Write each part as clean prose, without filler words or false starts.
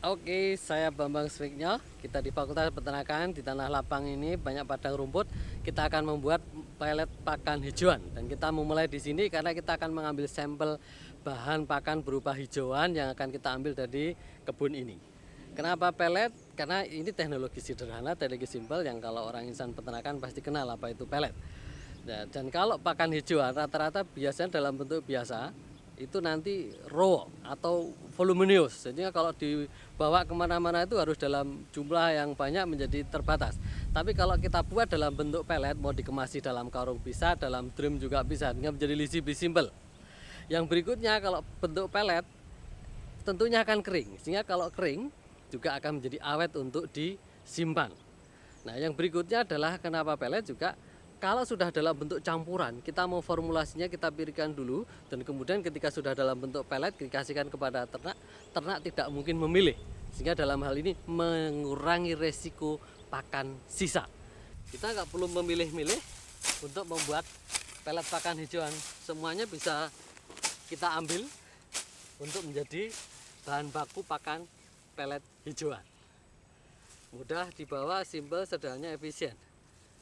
Oke, saya Bambang Swiknyo. Kita di Fakultas Peternakan di tanah lapang ini banyak padang rumput. Kita akan membuat pelet pakan hijauan dan kita memulai di sini karena kita akan mengambil sampel bahan pakan berupa hijauan yang akan kita ambil dari kebun ini. Kenapa pelet? Karena ini teknologi sederhana, teknologi simpel yang kalau orang insan peternakan pasti kenal apa itu pelet. Dan kalau pakan hijauan rata-rata biasanya dalam bentuk biasa itu nanti raw atau voluminous, jadi kalau dibawa kemana-mana itu harus dalam jumlah yang banyak menjadi terbatas. Tapi kalau kita buat dalam bentuk pelet, mau dikemasi dalam karung bisa, dalam drum juga bisa, dengan menjadi lebih simple. Yang berikutnya kalau bentuk pelet tentunya akan kering, sehingga kalau kering juga akan menjadi awet untuk disimpan. Nah, yang berikutnya adalah kenapa pelet juga. Kalau sudah dalam bentuk campuran, kita mau formulasinya kita pilihkan dulu, dan kemudian ketika sudah dalam bentuk pelet dikasihkan kepada ternak, ternak tidak mungkin memilih, sehingga dalam hal ini mengurangi resiko pakan sisa. Kita nggak perlu memilih-milih untuk membuat pelet pakan hijauan, semuanya bisa kita ambil untuk menjadi bahan baku pakan pelet hijauan. Mudah dibawa, simple, sederhana, efisien.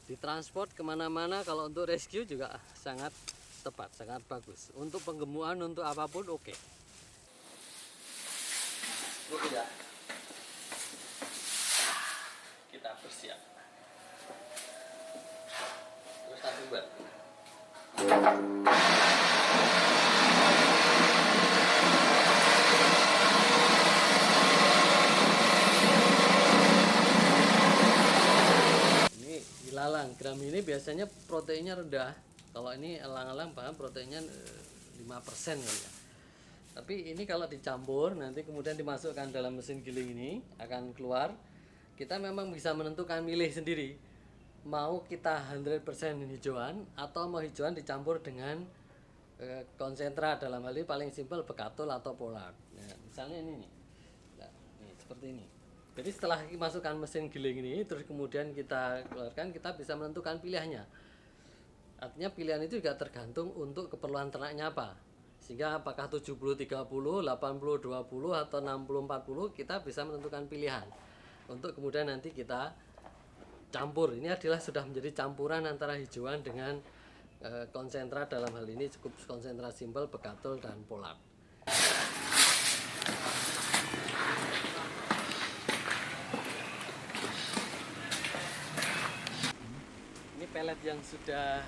Ditransport kemana-mana, kalau untuk rescue juga sangat tepat, sangat bagus. Untuk penggemukan, untuk apapun oke. Sudah. Kita bersiap. Terus satu buat. Ilalang gram ini biasanya proteinnya rendah. Kalau ini elang-elang bahan proteinnya 5% kali ya. Tapi ini kalau dicampur nanti kemudian dimasukkan dalam mesin giling ini akan keluar. Kita memang bisa menentukan milih sendiri. Mau kita 100% hijauan atau mau hijauan dicampur dengan konsentrat, dalam hal ini paling simpel bekatul atau pollard. Nah, misalnya ini nih. Nah, nih seperti ini. Jadi setelah masukkan mesin giling ini, terus kemudian kita keluarkan, kita bisa menentukan pilihannya. Artinya pilihan itu juga tergantung untuk keperluan ternaknya apa. Sehingga apakah 70-30, 80-20, atau 60-40, kita bisa menentukan pilihan. Untuk kemudian nanti kita campur. Ini adalah sudah menjadi campuran antara hijauan dengan konsentrat, dalam hal ini cukup konsentrat simpel, bekatul, dan pollard. Pelet yang sudah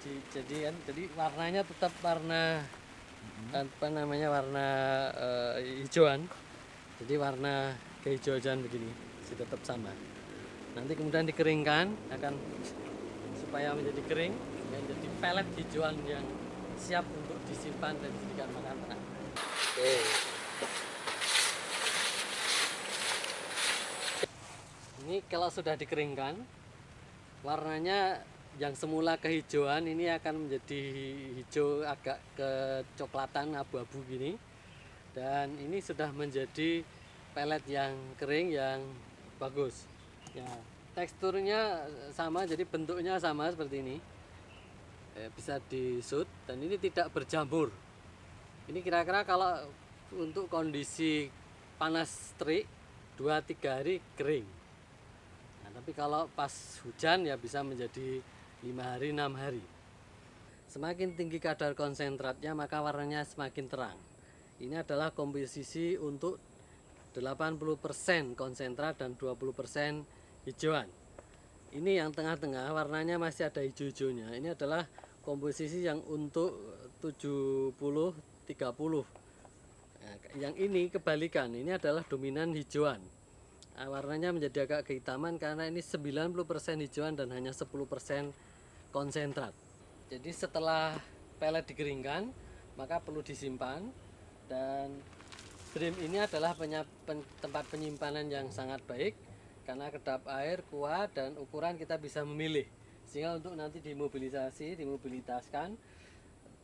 dijadikan, jadi warnanya tetap warna warna hijauan, jadi warna kehijauan begini masih tetap sama. Nanti kemudian dikeringkan akan supaya menjadi kering, menjadi pelet hijauan yang siap untuk disimpan dan dijadikan makan ternak. Oke. Ini kalau sudah dikeringkan, warnanya yang semula kehijauan ini akan menjadi hijau agak kecoklatan abu-abu gini, dan ini sudah menjadi pelet yang kering yang bagus ya. Teksturnya sama, jadi bentuknya sama seperti ini, bisa disut, dan ini tidak berjamur. Ini kira-kira kalau untuk kondisi panas terik 2-3 hari kering. Tapi kalau pas hujan ya bisa menjadi 5 hari, 6 hari. Semakin tinggi kadar konsentratnya maka warnanya semakin terang. Ini adalah komposisi untuk 80% konsentrat dan 20% hijauan. Ini yang tengah-tengah warnanya masih ada hijau-hijaunya. Ini adalah komposisi yang untuk 70-30. Nah, yang ini kebalikan, ini adalah dominan hijauan. Warnanya menjadi agak kehitaman karena ini 90% hijauan dan hanya 10% konsentrat. Jadi setelah pelet dikeringkan, maka perlu disimpan, dan drum ini adalah tempat penyimpanan yang sangat baik karena kedap air kuat dan ukuran kita bisa memilih, sehingga untuk nanti dimobilitaskan,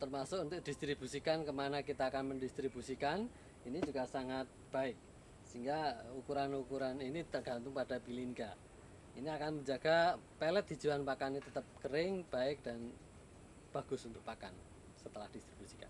termasuk untuk distribusikan kemana kita akan mendistribusikan, ini juga sangat baik. Sehingga ukuran-ukuran ini tergantung pada bilinka. Ini akan menjaga pelet hijauan pakan ini tetap kering, baik, dan bagus untuk pakan setelah distribusikan.